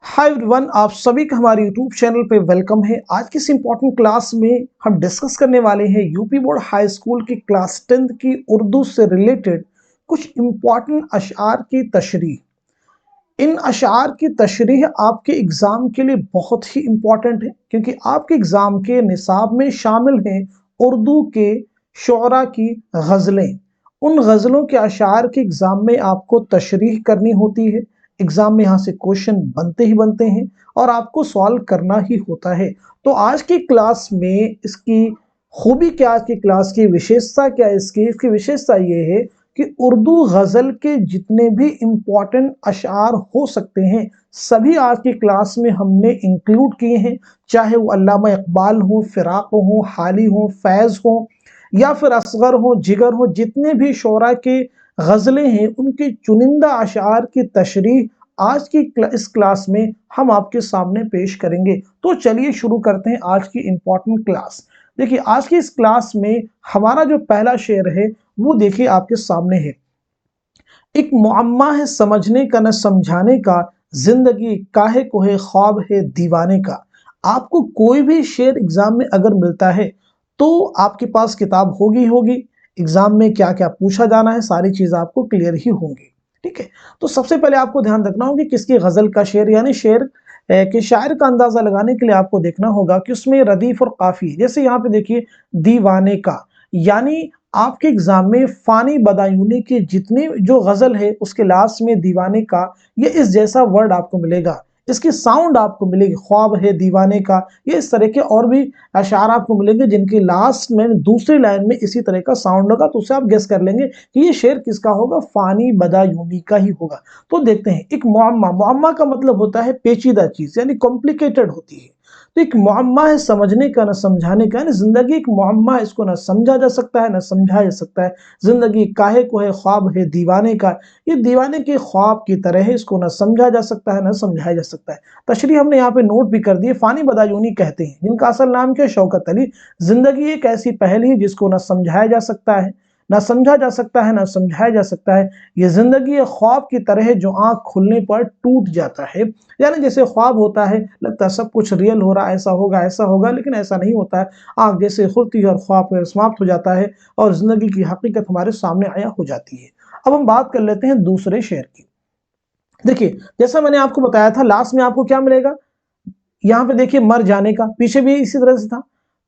Hi everyone, आप सभी का हमारे यूट्यूब चैनल पे वेलकम है। आज की इस इम्पोर्टेंट क्लास में हम डिस्कस करने वाले हैं यूपी बोर्ड हाई स्कूल की क्लास 10th की उर्दू से रिलेटेड कुछ इम्पोर्टेंट अशआर की तशरीह। इन अशआर की तशरीह आपके एग्ज़ाम के लिए बहुत ही इम्पोर्टेंट है, क्योंकि आपके एग्ज़ाम के निसाब में शामिल हैं उर्दू के शुअरा की गज़लें। उन गज़लों के अशआर के एग्ज़ाम में आपको तशरीह करनी होती है। एग्ज़ाम में यहाँ से क्वेश्चन बनते ही बनते हैं और आपको सॉल्व करना ही होता है। तो आज की क्लास में इसकी खूबी क्या, आज की क्लास की विशेषता क्या है, इसकी विशेषता ये है कि उर्दू गज़ल के जितने भी इम्पॉर्टेंट अशआर हो सकते हैं सभी आज की क्लास में हमने इंक्लूड किए हैं। चाहे वो अल्लामा इकबाल हो, फिराक हो, हाली हो, फैज़ हो या फिर असगर हो, जिगर हो, जितने भी शुअरा के गज़लें हैं उनके चुनिंदा अशआर की तशरीह आज की इस क्लास में हम आपके सामने पेश करेंगे। तो चलिए शुरू करते हैं आज की इम्पॉर्टेंट क्लास। देखिए, आज की इस क्लास में हमारा जो पहला शेर है वो देखिए आपके सामने है। एक मुअम्मा है समझने का न समझाने का, जिंदगी काहे को है ख्वाब है दीवाने का। आपको कोई भी शेर एग्जाम में अगर मिलता है तो आपके पास किताब होगी एग्जाम में क्या क्या पूछा जाना है सारी चीज आपको क्लियर ही होंगी। ठीक है, तो सबसे पहले आपको ध्यान रखना होगा कि किसकी गजल का शेर यानी शेर के शायर का अंदाजा लगाने के लिए आपको देखना होगा कि उसमें रदीफ और काफी। जैसे यहाँ पे देखिए दीवाने का, यानी आपके एग्जाम में फानी बदायूनी की जितनी जो गजल है उसके लास्ट में दीवाने का ये इस जैसा वर्ड आपको मिलेगा, इसकी साउंड आपको मिलेगी, ख्वाब है दीवाने का। ये इस तरह के और भी अशार आपको मिलेंगे जिनकी लास्ट में दूसरी लाइन में इसी तरह का साउंड होगा, तो उससे आप गेस कर लेंगे कि ये शेर किसका होगा, फानी बदायूनी का ही होगा। तो देखते हैं, एक मुअम्मा, मुअम्मा का मतलब होता है पेचीदा चीज यानी कॉम्प्लिकेटेड होती है। तो एक मुअम्मा है समझने का न समझाने का, यानी जिंदगी एक मुअम्मा है, इसको ना समझा जा सकता है ना समझाया जा सकता है। जिंदगी काहे को है ख्वाब है दीवाने का, ये दीवाने के ख्वाब की तरह है, इसको ना समझा जा सकता है ना समझाया जा सकता है। तशरीह हमने यहाँ पे नोट भी कर दी है। फानी बदायूनी कहते हैं, जिनका असल नाम क्या है, शौकत अली। जिंदगी एक ऐसी पहल है जिसको ना समझाया जा सकता है ना समझा जा सकता है ना समझाया जा सकता है। ये जिंदगी एक ख्वाब की तरह है जो आंख खुलने पर टूट जाता है। यानी जैसे ख्वाब होता है, लगता है सब कुछ रियल हो रहा है, ऐसा होगा, लेकिन ऐसा नहीं होता है। आंख जैसे खुलती है और ख्वाब समाप्त हो जाता है और जिंदगी की हकीकत हमारे सामने आया हो जाती है। अब हम बात कर लेते हैं दूसरे शेर की। देखिए, जैसा मैंने आपको बताया था, लास्ट में आपको क्या मिलेगा, यहाँ पे देखिए मर जाने का, पीछे भी इसी तरह से था।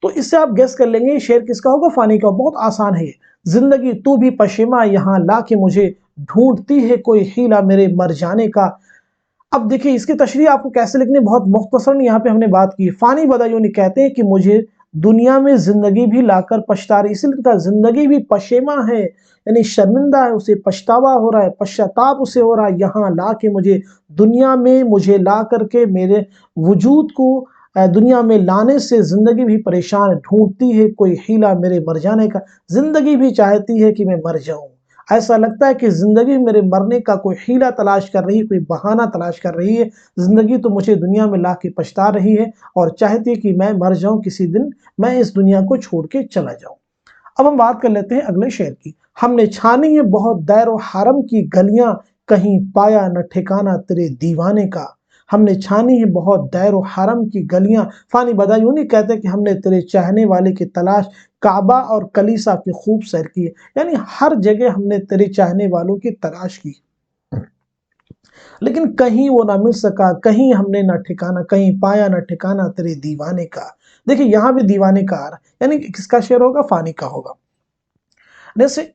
तो इससे आप गेस कर लेंगे शेर किसका होगा, फानी का। बहुत आसान है ये। जिंदगी तू भी पशेमा यहाँ ला के मुझे, ढूंढती है कोई हीला मेरे मर जाने का। अब देखिए इसकी तशरीह आपको कैसे लिखनी, बहुत मुख्तसर यहाँ पे हमने बात की। फानी बदायूनी कहते हैं कि मुझे दुनिया में जिंदगी भी लाकर पछता रही, इसलिए कहा जिंदगी भी पशेमा है यानी शर्मिंदा है, उसे पछतावा हो रहा है, पश्चाताप उसे हो रहा है। यहाँ ला के मुझे, दुनिया में मुझे ला करके मेरे वजूद को दुनिया में लाने से जिंदगी भी परेशान, ढूंढती है कोई हीला मेरे मर जाने का। जिंदगी भी चाहती है कि मैं मर जाऊं, ऐसा लगता है कि जिंदगी मेरे मरने का कोई हीला तलाश कर रही है, कोई बहाना तलाश कर रही है। जिंदगी तो मुझे दुनिया में ला के पछता रही है और चाहती है कि मैं मर जाऊं, किसी दिन मैं इस दुनिया को छोड़ के चला जाऊं। अब हम बात कर लेते हैं अगले शेर की। हमने छानी है बहुत दैर व हरम की गलियां, कहीं पाया न ठिकाना तेरे दीवाने का। हमने छानी है बहुत दैर व हरम की गलियां, फानी बदायूनी कहते हैं कि हमने तेरे चाहने वाले की तलाश काबा और कलीसा की खूब सैर की है। यानी हर जगह हमने तेरे चाहने वालों की तलाश की, लेकिन कहीं वो ना मिल सका, कहीं हमने ना ठिकाना, कहीं पाया ना ठिकाना तेरे दीवाने का। देखिए यहाँ भी दीवाने का आ रहा है, यानी किसका शेर होगा, फानी का होगा। जैसे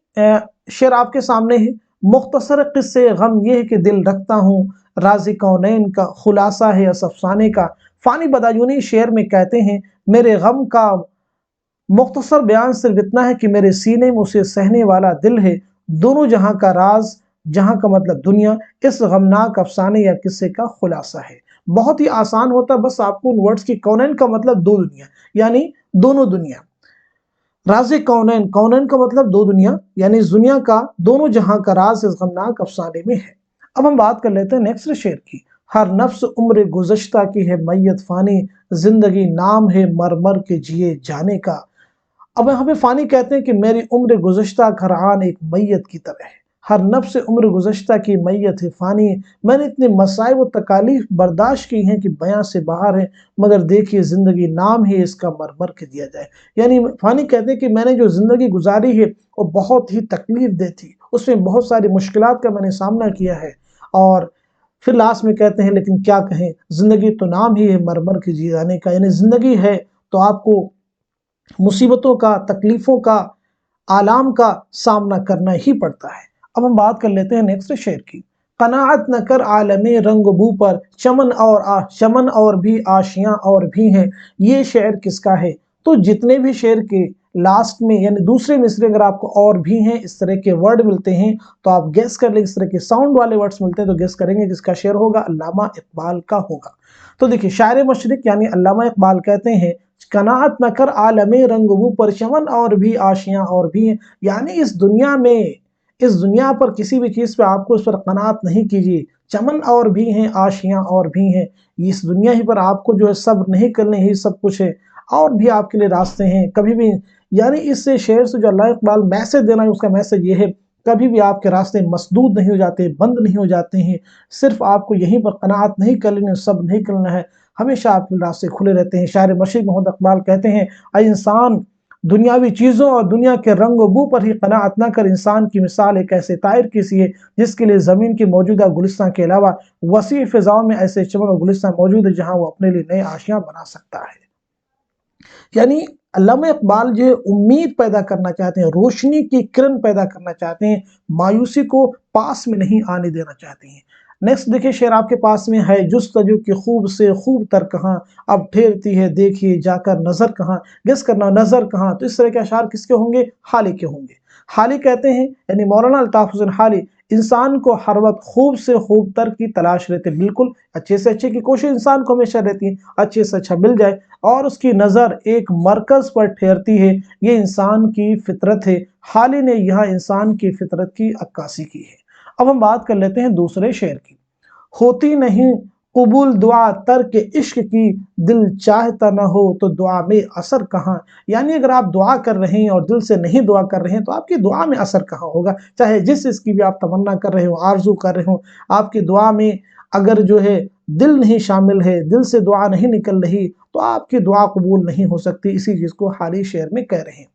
शेर आपके सामने है। मुख्तसर किस्से गम ये है कि दिल रखता हूँ, राज़ी कौनैन का खुलासा है इस अफसाने का। फानी बदायूनी शेर में कहते हैं, मेरे गम का मुख्तसर बयान सिर्फ इतना है कि मेरे सीने में उसे सहने वाला दिल है। दोनों जहां का राज, जहां का मतलब दुनिया, इस गमनाक अफसाने या किस्से का खुलासा है। बहुत ही आसान होता है, बस आपको उन वर्ड्स की, कौनैन का मतलब दो दुनिया यानी दोनों दुनिया, राज़े कौनैन, कौनैन का मतलब दो दुनिया यानी इस दुनिया का दोनों जहां का राज इस गमनाक अफसाने में है। अब हम बात कर लेते हैं नेक्स्ट शेर की। हर नफ्स उम्र गुज़श्ता की है मैयत फानी, जिंदगी नाम है मर मर के जिए जाने का। अब यहाँ पे फानी कहते हैं कि मेरी उम्र गुज़श्ता घरआन एक मैयत की तरह है। ہر نفس عمر گزشتہ کی میت ہے فانی ہے، میں نے اتنے مصائب و تکالیف برداشت کی ہیں کہ بیاں سے باہر ہے، مگر دیکھیے زندگی نام ہی اس کا مر کے دیا جائے۔ یعنی فانی کہتے ہیں کہ میں نے جو زندگی گزاری ہے وہ بہت ہی تکلیف دہ تھی، اس میں بہت ساری مشکلات کا میں نے سامنا کیا ہے، اور پھر لاسٹ میں کہتے ہیں لیکن کیا کہیں، زندگی تو نام ہی ہے مر کے جی جانے کا، یعنی زندگی ہے تو آپ کو مصیبتوں کا، تکلیفوں کا، آلام کا سامنا کرنا ہی پڑتا ہے۔ اب ہم بات کر لیتے ہیں نیکسٹ شعر کی۔ قناعت نہ کر عالم رنگ بو پر، چمن اور بھی آشیاں اور بھی ہیں۔ یہ شعر کس کا ہے؟ تو جتنے بھی شعر کے لاسٹ میں یعنی دوسرے مصرے اگر آپ کو اور بھی ہیں اس طرح کے ورڈ ملتے ہیں تو آپ گیس کر لیں، اس طرح کے ساؤنڈ والے ورڈز ملتے ہیں تو گیس کریں گے کس کا شعر ہوگا؟ علامہ اقبال کا ہوگا۔ تو دیکھیں شاعر مشرق یعنی علامہ اقبال کہتے ہیں قناعت نہ کر عالم رنگ بو پر، چمن اور بھی آشیاں اور بھی ہیں، یعنی اس دنیا پر کسی بھی چیز پہ آپ کو اس پر قناعت نہیں کیجیے، چمن اور بھی ہیں، آشیاں اور بھی ہیں، اس دنیا ہی پر آپ کو جو ہے صبر نہیں کرنے ہی سب کچھ ہے، اور بھی آپ کے لیے راستے ہیں، کبھی بھی یعنی اس سے شعر سے جو علامہ اقبال میسج دینا ہے اس کا میسج یہ ہے کبھی بھی آپ کے راستے مسدود نہیں ہو جاتے، بند نہیں ہو جاتے ہیں، صرف آپ کو یہیں پر قناعت نہیں کر لینی، صبر نہیں کرنا ہے، ہمیشہ آپ کے راستے کھلے رہتے ہیں۔ شاعر مشرق محمد اقبال کہتے ہیں اے انسان دنیاوی چیزوں اور دنیا کے رنگ و بو پر ہی قناعت نہ کر، انسان کی مثال ایک ایسے طائر کی سی ہے جس کے لیے زمین کی موجودہ گلستان کے علاوہ وسیع فضاؤں میں ایسے چمن و گلستان موجود ہے جہاں وہ اپنے لیے نئے آشیاں بنا سکتا ہے۔ یعنی علامہ اقبال جو امید پیدا کرنا چاہتے ہیں، روشنی کی کرن پیدا کرنا چاہتے ہیں، مایوسی کو پاس میں نہیں آنے دینا چاہتے ہیں۔ نیکسٹ دیکھیں شعر آپ کے پاس میں ہے، جستجو کی خوب سے خوب تر کہاں، اب ٹھہرتی ہے دیکھیے جا کر نظر کہاں، گس کرنا نظر کہاں، تو اس طرح کے اشعار کس کے ہوں گے؟ حالی کے ہوں گے۔ حالی کہتے ہیں یعنی مولانا الطاف حسین حالی انسان کو ہر وقت خوب سے خوب تر کی تلاش رہتے، بالکل اچھے سے اچھے کی کوشش انسان کو ہمیشہ رہتی ہے، اچھے سے اچھا مل جائے، اور اس کی نظر ایک مرکز پر ٹھہرتی ہے، یہ انسان کی فطرت ہے۔ حالی نے یہاں انسان کی فطرت کی عکاسی کی ہے۔ اب ہم بات کر لیتے ہیں دوسرے شعر کی۔ ہوتی نہیں قبول دعا ترک عشق کی، دل چاہتا نہ ہو تو دعا میں اثر کہاں، یعنی اگر آپ دعا کر رہے ہیں اور دل سے نہیں دعا کر رہے ہیں تو آپ کی دعا میں اثر کہاں ہوگا؟ چاہے جس اس کی بھی آپ تمنا کر رہے ہو، آرزو کر رہے ہو، آپ کی دعا میں اگر جو ہے دل نہیں شامل ہے، دل سے دعا نہیں نکل رہی تو آپ کی دعا قبول نہیں ہو سکتی۔ اسی چیز کو حالی شعر میں کہہ رہے ہیں۔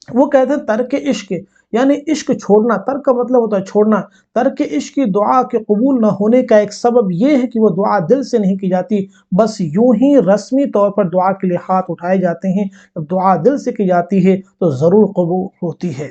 وہ کہتے ہیں ترک عشق یعنی عشق چھوڑنا، ترک کا مطلب ہوتا ہے چھوڑنا، ترک عشق کی دعا کے قبول نہ ہونے کا ایک سبب یہ ہے کہ وہ دعا دل سے نہیں کی جاتی، بس یوں ہی رسمی طور پر دعا کے لیے ہاتھ اٹھائے جاتے ہیں، جب دعا دل سے کی جاتی ہے تو ضرور قبول ہوتی ہے۔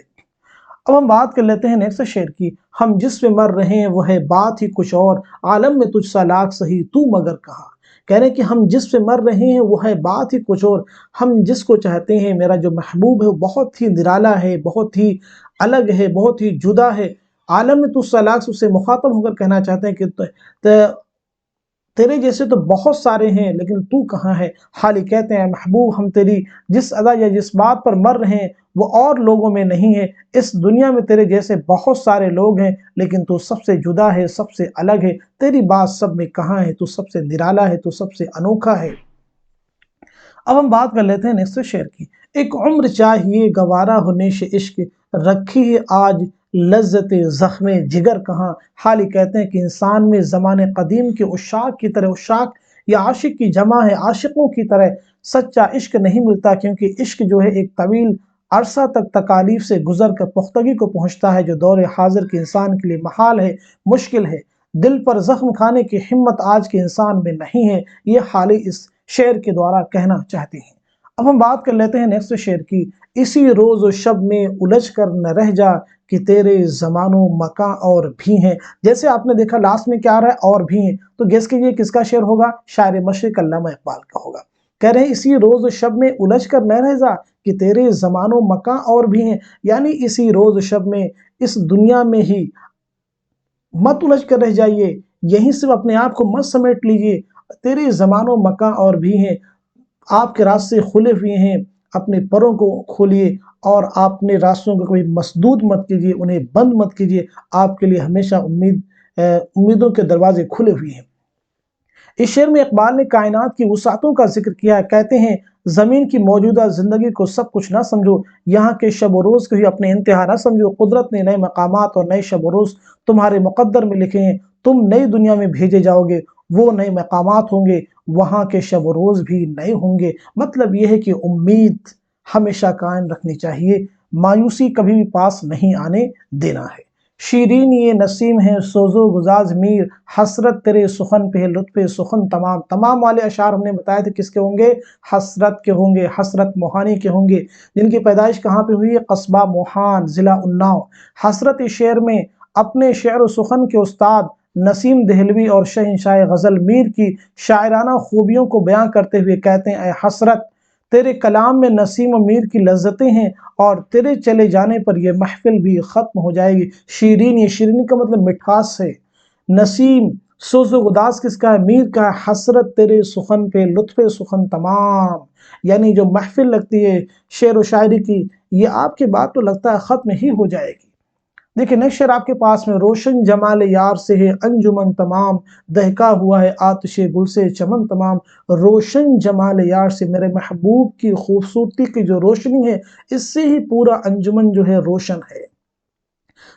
اب ہم بات کر لیتے ہیں نیکسٹ شعر کی۔ ہم جس پہ مر رہے ہیں وہ ہے بات ہی کچھ اور، عالم میں تجھ سا لاکھ سہی تو مگر کہاں، کہہ رہے ہیں کہ ہم جس پہ مر رہے ہیں وہ ہے بات ہی کچھ اور، ہم جس کو چاہتے ہیں، میرا جو محبوب ہے وہ بہت ہی نرالا ہے، بہت ہی الگ ہے، بہت ہی جدا ہے، عالم میں تجھ سا لاکھ، اس سے مخاطب ہو کر کہنا چاہتے ہیں کہ تیرے جیسے تو بہت سارے ہیں لیکن تو کہاں ہے۔ حالی کہتے ہیں محبوب ہم تیری جس ادا یا جس بات پر مر رہے ہیں وہ اور لوگوں میں نہیں ہے، اس دنیا میں تیرے جیسے بہت سارے لوگ ہیں لیکن تو سب سے جدا ہے، سب سے الگ ہے، تیری بات سب میں کہاں ہے، تو سب سے نرالا ہے، تو سب سے انوکھا ہے۔ اب ہم بات کر لیتے ہیں نیکسٹ شعر کی۔ ایک عمر چاہیے گوارا ہو نیش عشق، رکھی ہے آج لذت زخم جگر کہاں۔ حالی کہتے ہیں کہ انسان میں زمان قدیم کے عشاق کی طرح، عشاق یا عاشق کی جمع ہے، عاشقوں کی طرح سچا عشق نہیں ملتا، کیونکہ عشق جو ہے ایک طویل عرصہ تک تکالیف سے گزر کر پختگی کو پہنچتا ہے، جو دور حاضر کے انسان کے لیے محال ہے، مشکل ہے۔ دل پر زخم کھانے کی ہمت آج کے انسان میں نہیں ہے، یہ حالی اس شعر کے دوارا کہنا چاہتے ہیں۔ اب ہم بات کر لیتے ہیں نیکسٹ شعر کی۔ اسی روز و شب میں الجھ کر نہ رہ جا، کہ تیرے زمان و مکان اور بھی ہیں، جیسے آپ نے دیکھا لاسٹ میں کیا آ رہا ہے، اور بھی ہیں، تو گیس کیجئے کس کا شعر ہوگا؟ شاعر مشرق علامہ اقبال کا ہوگا۔ کہہ رہے ہیں اسی روز و شب میں الجھ کر نہ رہ جا، کہ تیرے زمان و مکان اور بھی ہیں، یعنی اسی روز و شب میں، اس دنیا میں ہی مت الجھ کر رہ جائیے، یہیں سے اپنے آپ کو مت سمیٹ لیجئے، تیرے زمان و مکان اور بھی ہیں، آپ کے راستے کھلے ہوئے ہیں، اپنے پروں کو کھولیے اور آپ اپنے راستوں کو کبھی مسدود مت کیجیے، انہیں بند مت کیجیے، آپ کے لیے ہمیشہ امیدوں کے دروازے کھلے ہوئے ہیں۔ इस शेर में इकबाल ने कायनात की वसातों का जिक्र किया है। कहते हैं जमीन की मौजूदा जिंदगी को सब कुछ ना समझो, यहाँ के शब और रोज को ही अपने इंतहा ना समझो। कुदरत ने नए मकामात और नए शब और रोज तुम्हारे मुकद्दर में लिखे हैं। तुम नई दुनिया में भेजे जाओगे, वो नए मकामात होंगे, वहां के शब और रोज भी नए होंगे। मतलब यह है कि उम्मीद हमेशा कायम रखनी चाहिए, मायूसी कभी भी पास नहीं आने देना है। शीरीन ये नसीम है सोजो गुजाज मीर, हसरत तेरे सुखन पे लुत्फ़े सुखन तमाम। तमाम वाले अशार हमने बताए थे किसके होंगे, हसरत के होंगे, हसरत मोहानी के होंगे, जिनकी पैदाइश कहाँ पे हुई है, कस्बा मोहान, जिला उन्नाव। हसरत इस शेर में अपने शेर सुखन के उस्ताद नसीम देहलवी और शहंशाह गज़ल मीर की शायराना खूबियों को बयां करते हुए कहते हैं, ऐ हसरत तेरे कलाम में नसीम मीर की लज्जतें हैं, और तेरे चले जाने पर यह महफिल भी ख़त्म हो जाएगी। शीरीन, ये शीरीन का मतलब मिठास है। नसीम सोज़ो गुदास किसका है, मीर का है। हसरत तेरे सुखन पे लुत्फ़े सुखन तमाम, यानी जो महफिल लगती है शेर व शायरी की, ये आपके बाद तो लगता है ख़त्म ही हो जाएगी। देखिए नेक्स्ट शेर आपके पास में, रोशन जमाल यार से है अंजुमन तमाम, दहका हुआ है आतिशे गुल से चमन तमाम। रोशन जमाल यार से, मेरे महबूब की खूबसूरती की जो रोशनी है, इससे ही पूरा अंजुमन जो है रोशन है।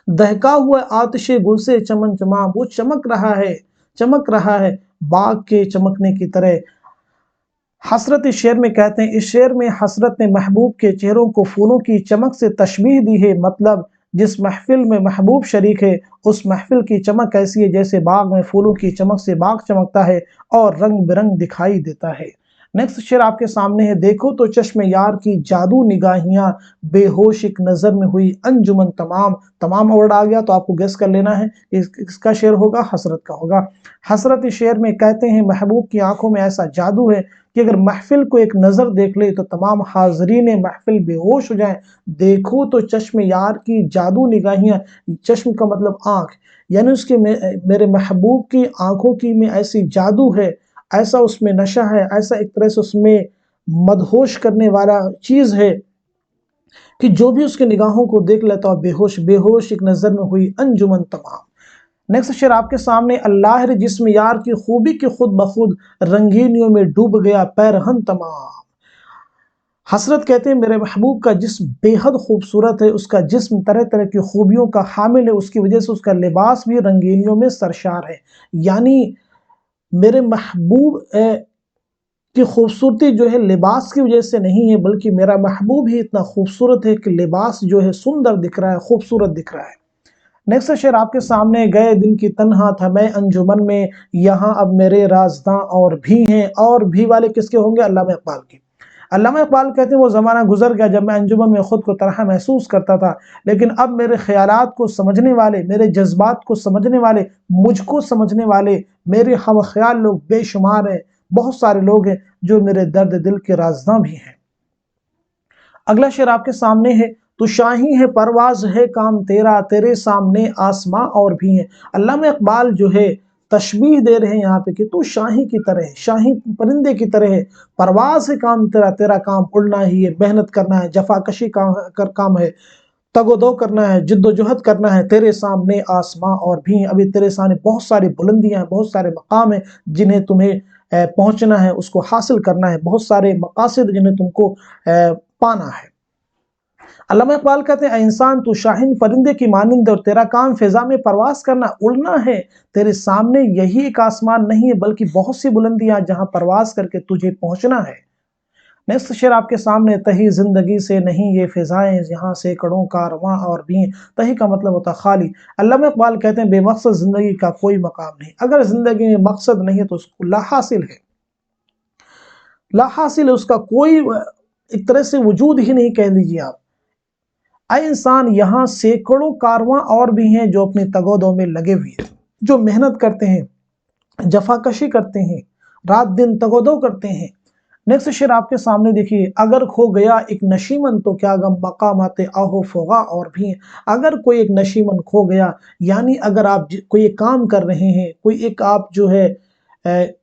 दहका हुआ आतिशे गुल से चमन तमाम, वो चमक रहा है बाग के चमकने की तरह। हसरत इस शेर में कहते हैं, इस शेर में हसरत ने महबूब के चेहरों को फूलों की चमक से तशबीह दी है। मतलब जिस महफिल में महबूब शरीक है, उस महफिल की चमक ऐसी है जैसे बाग में फूलों की चमक से बाग चमकता है और रंग बिरंग दिखाई देता है। नेक्स्ट शेर आपके सामने है, देखो तो चश्मे यार की जादू निगाहियां, बेहोश एक नजर में हुई अंजुमन तमाम। तमाम वर्ड आ गया तो आपको गेस कर लेना है इसका शेर होगा, हसरत का होगा। हसरत इस शेर में कहते हैं, महबूब की आंखों में ऐसा जादू है कि अगर महफिल को एक नज़र देख ले तो तमाम हाजरीन महफिल बेहोश हो जाएं। देखो तो चश्मे यार की जादू निगाहियां, चश्म का मतलब आंख, यानी उसके मेरे महबूब की आंखों की में ऐसी जादू है, ऐसा उसमें नशा है, ऐसा एक तरह से उसमें मदहोश करने वाला चीज है कि जो भी उसके निगाहों को देख लेता है बेहोश बेहोश एक नजर में हुई अंजुमन तमाम। नेक्स्ट शेर आपके सामने, अल्लाह रे जिस्म यार की खूबी के खुद बखुद, रंगीनियों में डूब गया पैरहन तमाम। हसरत कहते हैं, मेरे महबूब का जिस्म बेहद खूबसूरत है, उसका जिस्म तरह तरह की खूबियों का हामिल है, उसकी वजह से उसका लिबास भी रंगीनियों में सरशार है। यानी मेरे महबूब की खूबसूरती जो है लिबास की वजह से नहीं है, बल्कि मेरा महबूब ही इतना खूबसूरत है कि लिबास जो है सुंदर दिख रहा है, खूबसूरत दिख रहा है। नेक्स्ट शेर आपके सामने, गए दिन की तन्हा था मैं अंजुमन में, यहाँ अब मेरे राज़दां और भी हैं। और भी वाले किसके होंगे, अल्लामा इकबाल की। अल्लामा इकबाल कहते हैं, वो ज़माना गुजर गया जब मैं अंजुमन में खुद को तनहा महसूस करता था, लेकिन अब मेरे ख्यालात को समझने वाले, मेरे जज्बात को समझने वाले, मुझको समझने वाले मेरे हम ख्याल लोग बेशुमार हैं। बहुत सारे लोग हैं जो मेरे दर्द दिल के राज़दां भी हैं। अगला शेर आपके सामने है, तो शाही है परवाज है काम तेरा, तेरे सामने आसमां और भी हैं। अल्लामा इकबाल जो है तशबीह दे रहे हैं यहाँ पे कि तू शाही की तरह है, शाही परिंदे की तरह है। परवाज है काम तेरा, तेरा काम उड़ना ही है, मेहनत करना है, जफाकशी काम है, तगोदो करना है, जिद्दोजहद करना है। तेरे सामने आसमां और भी हैं, अभी तेरे सामने बहुत सारी बुलंदियां हैं, बहुत सारे मकाम हैं जिन्हें तुम्हें पहुंचना है, उसको हासिल करना है, बहुत सारे मकासद जिन्हें तुमको पाना है। अल्लामा इकबाल कहते हैं, इंसान तू शाहीन परिंदे की मानिंद, और तेरा काम फिजा में परवास करना, उड़ना है। तेरे सामने यही एक आसमान नहीं है, बल्कि बहुत सी बुलंदियां जहां परवास करके तुझे पहुंचना है। नेक्स्ट शेर आपके सामने, तही जिंदगी से नहीं ये फिजाएं, यहाँ सैकड़ों कारवां और भी हैं। तही का मतलब होता खाली। अल्लामा इकबाल कहते हैं, बेमकसद जिंदगी का कोई मकाम नहीं। अगर जिंदगी में मकसद नहीं है तो उसको लाहासिल है, लाहासिल है, उसका कोई एक तरह से वजूद ही नहीं कह लीजिए आप। आए इंसान, यहाँ सैकड़ों कारवां और भी हैं जो अपनी तगोदों में लगे हुए हैं, जो मेहनत करते हैं, जफाकशी करते हैं, रात दिन तगोदो करते हैं। नेक्स्ट शेर आपके सामने देखिए, अगर खो गया एक नशीमन तो क्या गम, मकामाते आहो फोगा और भी हैं। अगर कोई एक नशीमन खो गया, यानी अगर आप कोई एक काम कर रहे हैं, कोई एक आप जो है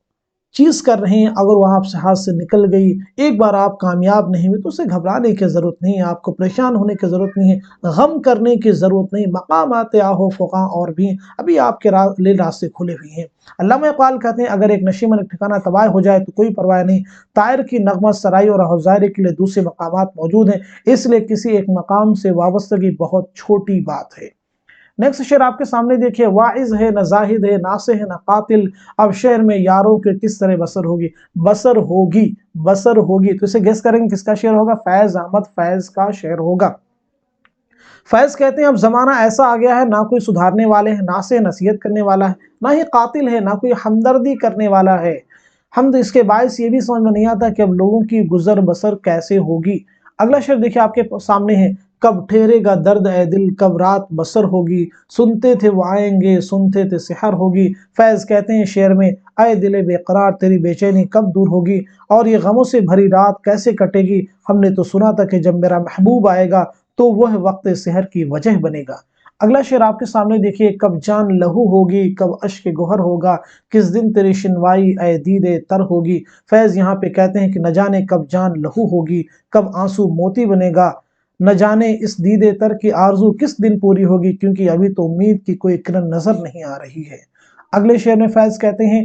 चीज़ कर रहे हैं, अगर वो आपसे हाथ से निकल गई, एक बार आप कामयाब नहीं हुए, तो उसे घबराने की ज़रूरत नहीं है, आपको परेशान होने की ज़रूरत नहीं है, गम करने की ज़रूरत नहीं। मकामात आहो फ़ुक़ा और भी अभी आपके लिए रास्ते खुले हुए हैं। अल्लामा इक़बाल कहते हैं, अगर एक नशीमन एक ठिकाना तबाह हो जाए तो कोई परवाह नहीं, तायर की नगमा सराई और हौज़ारी के लिए दूसरे मकामात मौजूद हैं, इसलिए किसी एक मकाम से वाबस्तगी बहुत छोटी बात है। नेक्स्ट शेर आपके सामने देखिए, वाइज है न जाहिद है, नासे है न कातिल, अब शहर में यारों के किस तरह बसर होगी। बसर होगी, बसर होगी, तो इसे गेस करेंगे किसका शेर होगा। फैज अहमद फैज का शेर होगा। फैज कहते हैं, अब जमाना ऐसा आ गया है, ना कोई सुधारने वाले हैं, ना से नसीहत करने वाला है, ना ही कातिल है, ना कोई हमदर्दी करने वाला है। हम तो इसके बायस ये भी समझ में नहीं आता कि अब लोगों की गुजर बसर कैसे होगी। अगला शेर देखिए आपके सामने है, कब ठहरेगा दर्द ए दिल, कब रात बसर होगी, सुनते थे वो आएंगे, सुनते थे सेहर होगी। फैज कहते हैं शेर में, आए दिले बेकरार तेरी बेचैनी कब दूर होगी, और ये गमों से भरी रात कैसे कटेगी, हमने तो सुना था कि जब मेरा महबूब आएगा तो वह वक्त सेहर की वजह बनेगा। अगला शेर आपके सामने देखिए, कब जान लहू होगी, कब अश्क गोहर होगा, किस दिन तेरी शिनवाई ए दीदे तर होगी। फैज यहाँ पे कहते हैं कि न जाने कब जान लहू होगी, कब आंसू मोती बनेगा, न जाने इस दीदे तर की आरजू किस दिन पूरी होगी, क्योंकि अभी तो उम्मीद की कोई किरण नजर नहीं आ रही है। अगले शेर में फैज कहते हैं,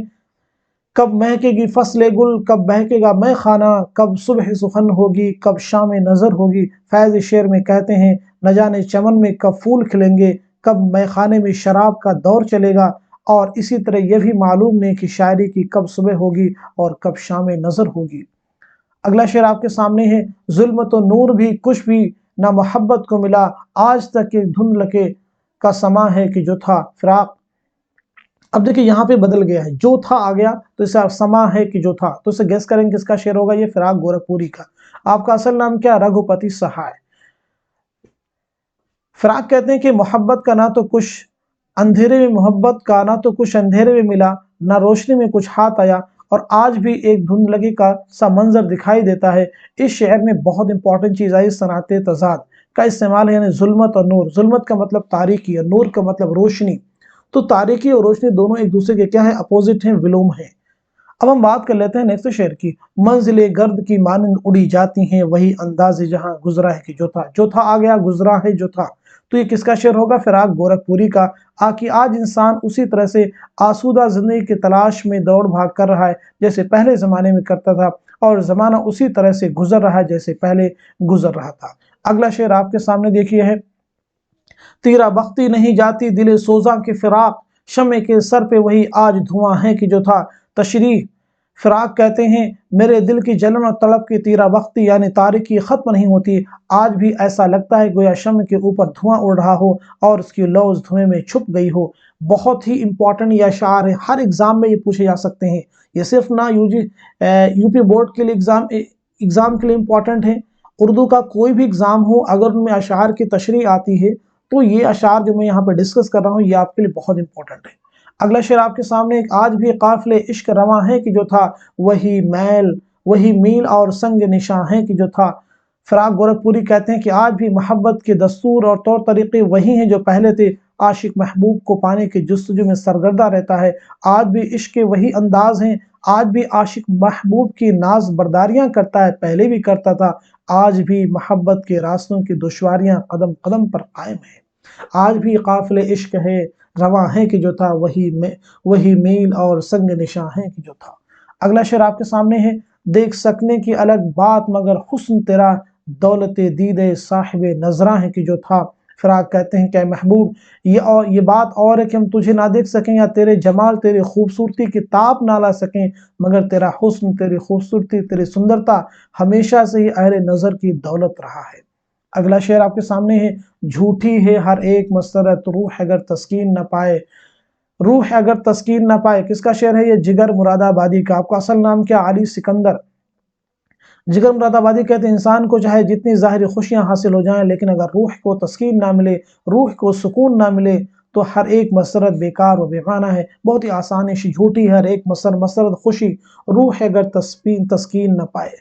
कब महकेगी फसले गुल, कब बहकेगा मैं खाना, कब सुबह सुखन होगी, कब शाम नजर होगी। फैज शेर में कहते हैं, न जाने चमन में कब फूल खिलेंगे, कब मैं खाने में शराब का दौर चलेगा, और इसी तरह यह भी मालूम नहीं कि शायरी की कब सुबह होगी और कब शाम नजर होगी। अगला शेर आपके सामने है, जुल्म तो नूर भी कुछ भी ना मोहब्बत को मिला, आज तक एक धुंध लगे का समा है कि जो था फिराक। अब देखिए यहाँ पे बदल गया है, जो था आ गया, तो इसे समा है कि जो था, तो इसे गेस करेंगे किसका शेर होगा। ये फिराक गोरखपुरी का। आपका असल नाम क्या? रघुपति सहाय। फिराक कहते हैं कि मोहब्बत का ना तो कुछ अंधेरे में, मोहब्बत का ना तो कुछ अंधेरे में मिला, ना रोशनी में कुछ हाथ आया, और आज भी एक धुंधलगी का सा मंजर दिखाई देता है। इस शहर में बहुत इंपॉर्टेंट चीज आई, सनाते तजाद का इस्तेमाल है, यानी जुल्मत और नूर। जुल्मत का मतलब तारीकी और नूर का मतलब रोशनी। तो तारीकी और रोशनी दोनों एक दूसरे के क्या है? अपोजिट हैं, विलोम है। अब हम बात कर लेते हैं नेक्स्ट शेर की। मंजिले गर्द की मानंद उड़ी जाती हैं, वही अंदाज जहां गुजरा है कि जो था। जो था आ गया, गुजरा है जो था, तो ये किसका शेर होगा? फिराक गोरखपुरी का। आकि आज इंसान उसी तरह से आसूदा जिंदगी की तलाश में दौड़ भाग कर रहा है जैसे पहले जमाने में करता था, और जमाना उसी तरह से गुजर रहा है जैसे पहले गुजर रहा था। अगला शेर आपके सामने देखिए है, तेरा बख्ती नहीं जाती दिले सोजा की फिराक, शमे के सर पे वही आज धुआं है कि जो था। तशरीह फिराक कहते हैं, मेरे दिल की जलन और तड़प की तीरा बख्ती यानी तारीकी खत्म नहीं होती, आज भी ऐसा लगता है गोया शम के ऊपर धुआं उड़ रहा हो और उसकी लौ उस धुएं में छुप गई हो। बहुत ही इंपॉर्टेंट ये अशार है, हर एग्जाम में ये पूछे जा सकते हैं। ये सिर्फ ना यूपी बोर्ड के लिए एग्जाम के लिए इंपॉर्टेंट है, उर्दू का कोई भी एग्जाम हो, अगर उनमें अशार की तशरीह आती है तो ये अशार जो मैं यहाँ पे डिस्कस कर रहा हूँ ये आपके लिए बहुत इंपॉर्टेंट है। अगला शेर आपके सामने, आज भी काफिले इश्क रवां है कि जो था, वही मील और संग निशां है कि जो था। फिराक गोरखपुरी कहते हैं कि आज भी मोहब्बत के दस्तूर और तौर तरीके वही हैं जो पहले थे। आशिक महबूब को पाने के जुस्तजू में सरगर्दा रहता है, आज भी इश्क के वही अंदाज हैं। आज भी आशिक महबूब की नाज बर्दारियां करता है, पहले भी करता था। आज भी मोहब्बत के रास्तों की दुश्वारियां कदम कदम पर कायम है। आज भी काफिले इश्क है रवां है कि जो था, वही मील और संग निशां है कि जो था। अगला शेर आपके सामने है, देख सकने की अलग बात मगर हुस्न तेरा, दौलते दीदे साहिबे नजरा है कि जो था। फिराक कहते हैं क्या महबूब, ये बात और है कि हम तुझे ना देख सकें या तेरे जमाल तेरी खूबसूरती की ताप ना ला सकें, मगर तेरा हुस्न, तेरी खूबसूरती, तेरी सुंदरता हमेशा से ही अहले नजर की दौलत रहा है। अगला शेर आपके सामने है, झूठी है हर एक मसरत, रूह अगर तस्कीन न पाए, रूह अगर तस्कीन न पाए। किसका शेर है? ये जिगर मुरादाबादी का। आपका असल नाम क्या? अली सिकंदर। जिगर मुरादाबादी कहते हैं, इंसान को चाहे जितनी ज़ाहिरी खुशियां हासिल हो जाएं, लेकिन अगर रूह को तस्कीन ना मिले, रूह को सुकून ना मिले, तो हर एक मसरत बेकार व बेमाना है। बहुत ही आसानी से झूठी हर एक मसरत खुशी, रूह अगर तस्कीन न पाए।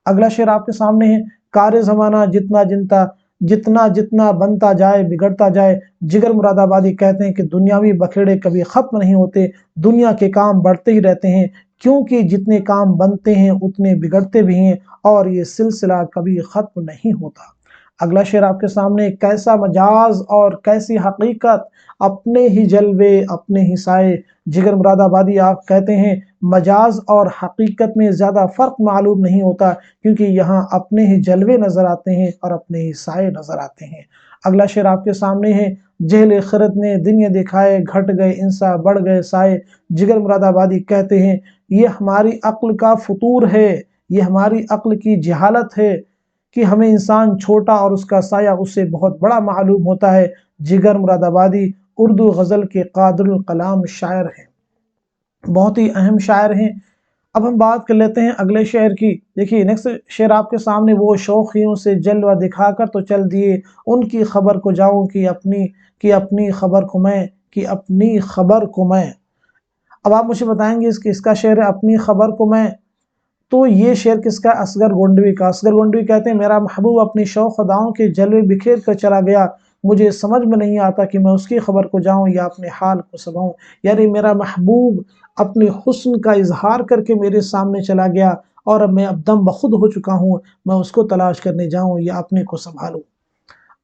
अगला शेर आपके सामने है, कार ज़माना जितना जितना बनता जाए बिगड़ता जाए। जिगर मुरादाबादी कहते हैं कि दुनियावी बखेड़े कभी ख़त्म नहीं होते, दुनिया के काम बढ़ते ही रहते हैं, क्योंकि जितने काम बनते हैं उतने बिगड़ते भी हैं और ये सिलसिला कभी ख़त्म नहीं होता। अगला शेर आपके सामने, कैसा मजाज और कैसी हकीकत, अपने ही जलवे अपने ही साए। जिगर मुरादाबादी आप कहते हैं मजाज और हकीकत में ज़्यादा फ़र्क मालूम नहीं होता, क्योंकि यहाँ अपने ही जलवे नज़र आते हैं और अपने ही साए नज़र आते हैं। अगला शेर आपके सामने है, जेल खिरत ने दिन ये दिखाए, घट गए इंसा बढ़ गए साए। जिगर मुरादाबादी कहते हैं ये हमारी अक्ल का फतूर है, ये हमारी अक्ल की जहालत है कि हमें इंसान छोटा और उसका साया उससे बहुत बड़ा मालूम होता है। जिगर मुरादाबादी उर्दू गज़ल के कादिरुल कलाम शायर हैं, बहुत ही अहम शायर हैं। अब हम बात कर लेते हैं अगले शेर की। देखिए नेक्स्ट शेर आपके सामने, वो शौखियों से जलवा दिखाकर तो चल दिए, उनकी खबर को जाऊं कि अपनी खबर को मैं, कि अपनी खबर को मैं। अब आप मुझे बताएंगे इसका शेर है अपनी खबर को मैं, तो ये शेर किसका? असगर गोंडवी का। असगर गोंडवी कहते हैं मेरा महबूब अपनी शौक अदाओं के जलवे बिखेर कर चला गया, मुझे समझ में नहीं आता कि मैं उसकी खबर को जाऊं या अपने हाल को सबाऊं। यानी मेरा महबूब अपने हुस्न का इजहार करके मेरे सामने चला गया और अब मैं अब दम बखुद हो चुका हूं, मैं उसको तलाश करने जाऊं या अपने को संभालूं।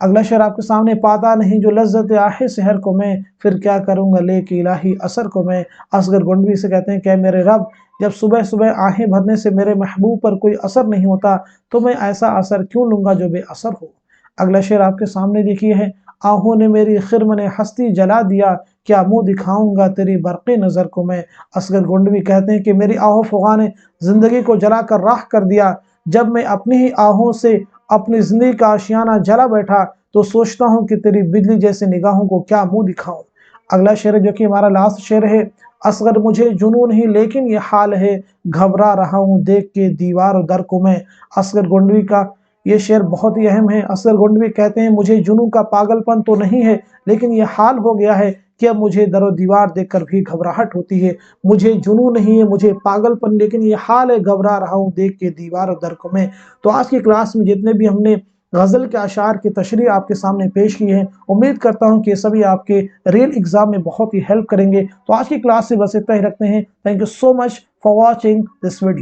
अगला शेर आपके सामने, पाता नहीं जो लज्जत आहे सहर को मैं, फिर क्या करूंगा लेके इलाही असर को मैं। असगर गोंडवी से कहते हैं कि मेरे रब, जब सुबह सुबह आहें भरने से मेरे महबूब पर कोई असर नहीं होता तो मैं ऐसा असर क्यों लूंगा जो बेअसर हो। अगला शेर आपके सामने देखिए है, आहों ने मेरी खिरमने हस्ती जला दिया, क्या मुंह दिखाऊंगा तेरी बरक़े नज़र को मैं। असगर गोंडवी कहते हैं कि मेरी आहो फुगा ने जिंदगी को जला कर राख कर दिया, जब मैं अपनी ही आहों से अपनी जिंदगी का आशियाना जला बैठा तो सोचता हूँ कि तेरी बिजली जैसे निगाहों को क्या मुंह दिखाऊं। अगला शेर जो कि हमारा लास्ट शेर है, असगर मुझे जुनून ही लेकिन ये हाल है, घबरा रहा हूँ देख के दीवार और दर को मैं। असगर गोंडवी का ये शेर बहुत ही अहम है। असगर गोंडवी कहते हैं मुझे जुनून का पागलपन तो नहीं है, लेकिन ये हाल हो गया है कि अब मुझे दरो दीवार देखकर भी घबराहट होती है। मुझे जुनून नहीं है, मुझे पागलपन, लेकिन ये हाल है, घबरा रहा हूँ देख के दीवार और दर को मैं। तो आज की क्लास में जितने भी हमने गज़ल के अशार की तशरीह आपके सामने पेश की है, उम्मीद करता हूं कि ये सभी आपके रियल एग्जाम में बहुत ही हेल्प करेंगे। तो आज की क्लास से बस इतना ही रखते हैं। Thank you so much for watching this video.